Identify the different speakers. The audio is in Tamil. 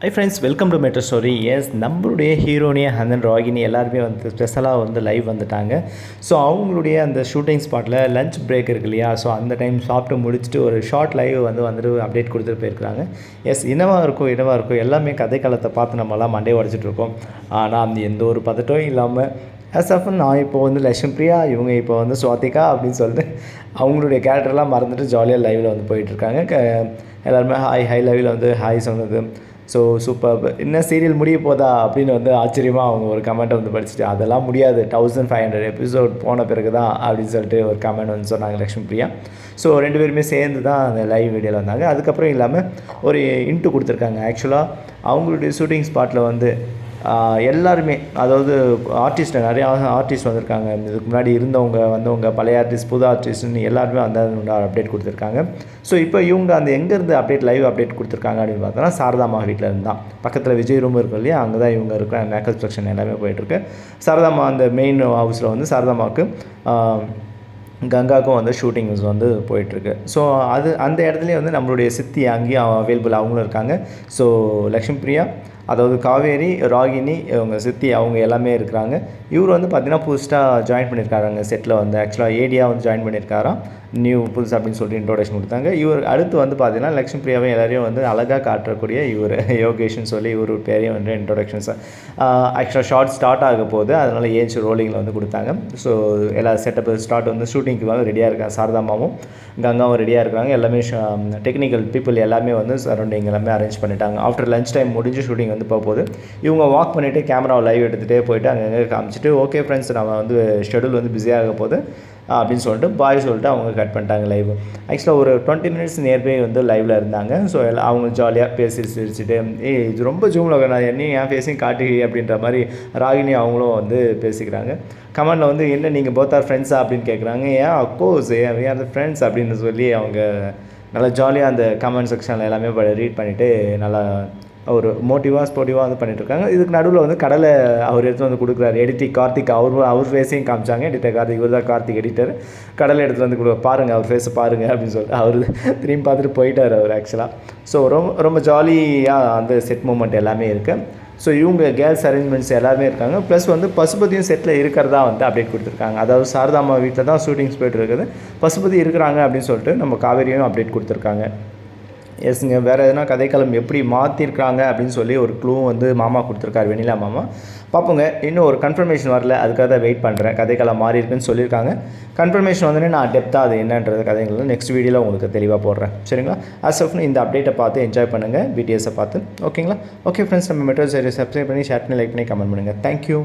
Speaker 1: High friends, welcome to metro story. Yes, நம்மளுடைய ஹீரோனி அண்ட் தென் ராகினி எல்லாருமே வந்து ஸ்பெஷலாக வந்து லைவ் வந்துட்டாங்க. ஸோ அவங்களுடைய அந்த ஷூட்டிங் ஸ்பாட்டில் லஞ்ச் பிரேக் இருக்கு இல்லையா, ஸோ அந்த டைம் சாப்பிட்டு முடிச்சுட்டு ஒரு ஷார்ட் லைவ் வந்துட்டு அப்டேட் கொடுத்துட்டு போயிருக்கிறாங்க. எஸ், இனவாக இருக்கும் எல்லாமே கதை காலத்தை பார்த்து நம்மளாம் மண்டே உடச்சிட்ருக்கோம். ஆனால் அந்த எந்த ஒரு பதட்டம் இல்லாமல் ஆஸ் ஆஃப் நான் இப்போ வந்து லக்ஷ்மி பிரியா, இவங்க இப்போ வந்து சுவாதிகா அப்படின்னு சொல்லிட்டு அவங்களுடைய கேரக்டர்லாம் மறந்துட்டு ஜாலியாக லைவில் வந்து போயிட்டுருக்காங்க. எல்லாருமே ஹாய் லைவில் வந்து ஹாய் சொன்னது. ஸோ சூப்பர், என்ன சீரியல் முடிய போதா அப்படின்னு வந்து ஆச்சரியமாக அவங்க ஒரு கமெண்ட்டை வந்து படிச்சுட்டு, அதெல்லாம் முடியாது, 1500 எபிசோட் போன பிறகு தான் அப்படின்னு சொல்லிட்டு ஒரு கமெண்ட் வந்து சொன்னாங்க லக்ஷ்மி பிரியா. ஸோ 2 பேருமே சேர்ந்து தான் அந்த லைவ் வீடியோவில் வந்தாங்க. அதுக்கப்புறம் இல்லாமல் ஒரு இன்ட்டு கொடுத்துருக்காங்க. ஆக்சுவலாக அவங்களுடைய ஷூட்டிங் ஸ்பாட்டில் வந்து எல்லாருமே, அதாவது நிறையா ஆர்டிஸ்ட் வந்திருக்காங்க. இதுக்கு முன்னாடி வந்தவங்க பழைய ஆர்டிஸ்ட், புது ஆர்டிஸ்ட்னு எல்லாருமே வந்து அப்டேட் கொடுத்துருக்காங்க. ஸோ இப்போ இவங்க அந்த எங்கேருந்து லைவ் அப்டேட் கொடுத்துருக்காங்க அப்படின்னு பார்த்தோன்னா சாரதாமா வீட்டில் இருந்தால் பக்கத்தில் விஜய் ரூம் இருக்கும் இல்லையா, அங்கே தான் இவங்க இருக்கிற மேக்கப் செக்ஷன் எல்லாமே போயிட்டுருக்கு. சாரதாமா அந்த மெயின் ஹவுஸில் வந்து சாரதாமாவுக்கு கங்காவுக்கும் வந்து ஷூட்டிங்ஸ் வந்து போயிட்டுருக்கு. ஸோ அந்த இடத்துலையே வந்து நம்மளுடைய சித்தி அங்கேயும் அவைலபிள் அவங்களும் இருக்காங்க. ஸோ லக்ஷ்மி பிரியா, அதாவது காவேரி, ராகினி, இவங்க சித்தி அவங்க எல்லாமே இருக்கிறாங்க. இவர் வந்து பார்த்திங்கன்னா புதுசாக ஜாயின் பண்ணியிருக்காங்க செட்டில் வந்து. ஆக்சுவலாக ஏடியாக வந்து ஜாயின் பண்ணியிருக்காராம், நியூ புதுசு அப்படின்னு சொல்லிட்டு இன்ட்ரோடக்ஷன் கொடுத்தாங்க. இவர் அடுத்து வந்து பார்த்திங்கன்னா லக்ஷ்மி பிரியாவை எல்லாரையும் வந்து அழகாக காட்டக்கூடிய இவர் யோகேஷ்னு சொல்லி இவர் பேரையும் வந்து இன்ட்ரோடக்ஷன்ஸ் ஆக்சுவலாக ஷார்ட் ஸ்டார்ட் ஆக போகுது, அதனால் ஏஜ் ரோலிங்கில் வந்து கொடுத்தாங்க. ஸோ எல்லா செட்டப் ஸ்டார்ட் வந்து ஷூட்டிங்க்கு வந்து ரெடியாக இருக்காங்க. சாரதாமாவும் கங்காவும் ரெடியாக இருக்காங்க. எல்லாமே டெக்னிக்கல் பீப்புள் எல்லாமே வந்து சரௌண்டிங் எல்லாமே அரேஞ்ச் பண்ணிட்டாங்க. ஆஃப்டர் லஞ்ச் டைம் முடிஞ்சு ஷூட்டிங் வந்து போகுது. இவங்க வாக் பண்ணிவிட்டு கேமராவை லைவ் எடுத்துகிட்டே போயிட்டு அங்கங்கே காமிச்சிட்டு, ஓகே ஃப்ரெண்ட்ஸ், நம்ம வந்து ஷெடியூல் வந்து பிஸியாக போகுது அப்படின்னு சொல்லிட்டு பாய் சொல்லிட்டு அவங்க கட் பண்ணிட்டாங்க லைவ். ஆக்சுவலாக ஒரு 20 மினிட்ஸ் நியர்பை வந்து லைவில் இருந்தாங்க. ஸோ அவங்க ஜாலியாக பேசி சிரிச்சுட்டு, இது ரொம்ப ஜூமில் நான் என்னையும் என் ஃபேஸையும் காட்டி அப்படின்ற மாதிரி ராகினி அவங்களும் வந்து பேசிக்கிறாங்க. கமெண்டில் வந்து என்ன நீங்கள் போத் ஆர் ஃப்ரெண்ட்ஸா அப்படின்னு கேட்குறாங்க. ஏன் of course we are the friends அப்படின்னு சொல்லி அவங்க நல்லா ஜாலியாக அந்த கமெண்ட் செக்ஷனில் எல்லாமே ரீட் பண்ணிவிட்டு நல்லா ஒரு ஸ்போர்ட்டிவாக வந்து பண்ணிட்டுருக்காங்க. இதுக்கு நடுவில் வந்து கடலை அவர் எடுத்து வந்து கொடுக்குறாரு. எடிட்டர் கார்த்திக் அவர் ஃபேஸையும் காமிச்சாங்க. எடிட்டர் கார்த்திக், இவர் தான் கார்த்திக் எடிட்டர். கடலை எடுத்து வந்து பாருங்கள், அவர் ஃபேஸை பாருங்கள் அப்படின்னு சொல்லிட்டு அவர் திரும்பி பார்த்துட்டு போயிட்டார் அவர் ஆக்சுவலாக. ஸோ ரொம்ப ஜாலியாக அந்த செட் மூமெண்ட் எல்லாமே இருக்குது. ஸோ இவங்க கேர்ள்ஸ் அரேஞ்ச்மெண்ட்ஸ் எல்லாருமே இருக்காங்க. ப்ளஸ் வந்து பசுபதியும் செட்டில் இருக்கிறதா வந்து அப்டேட் கொடுத்துருக்காங்க. அதாவது சாரதாமா வீட்டில் தான் ஷூட்டிங்ஸ் போய்ட்டு இருக்குது, பசுபதி இருக்கிறாங்க அப்படின்னு சொல்லிட்டு நம்ம காவேரியும் அப்டேட் கொடுத்துருக்காங்க. எஸ்ங்க, வேறு எதனா கதைக்களம் எப்படி மாற்றிருக்காங்க அப்படின்னு சொல்லி ஒரு க்ளூ வந்து மாமா கொடுத்துருக்காரு, வெண்ணிலா மாமா. பார்ப்போங்க, இன்னும் ஒரு கன்ஃபர்மேஷன் வரல, அதுக்காக தான் வெயிட் பண்ணுறேன். கதைக்களம் மாறி இருக்குன்னு சொல்லியிருக்காங்க. கன்ஃபர்மேஷன் வந்து நான் டெப்த்தாக அது என்னன்றது கதைகள் நெக்ஸ்ட் வீடியோவில் உங்களுக்கு தெளிவாக போடுறேன். சரிங்களா? ஆஸ் ஆஃப் இந்த அப்டேட்டை பார்த்து என்ஜாய் பண்ணுங்கள், பிடிஎஸை பார்த்து. ஓகேங்களா? ஓகே ஃப்ரெண்ட்ஸ், நம்ம மெட்ரோ சீரிஸ் சப்ஸ்கிரைப் பண்ணி, ஷேர் பண்ணி, லைக் பண்ணி, கமெண்ட் பண்ணுங்கள். தேங்க்யூ.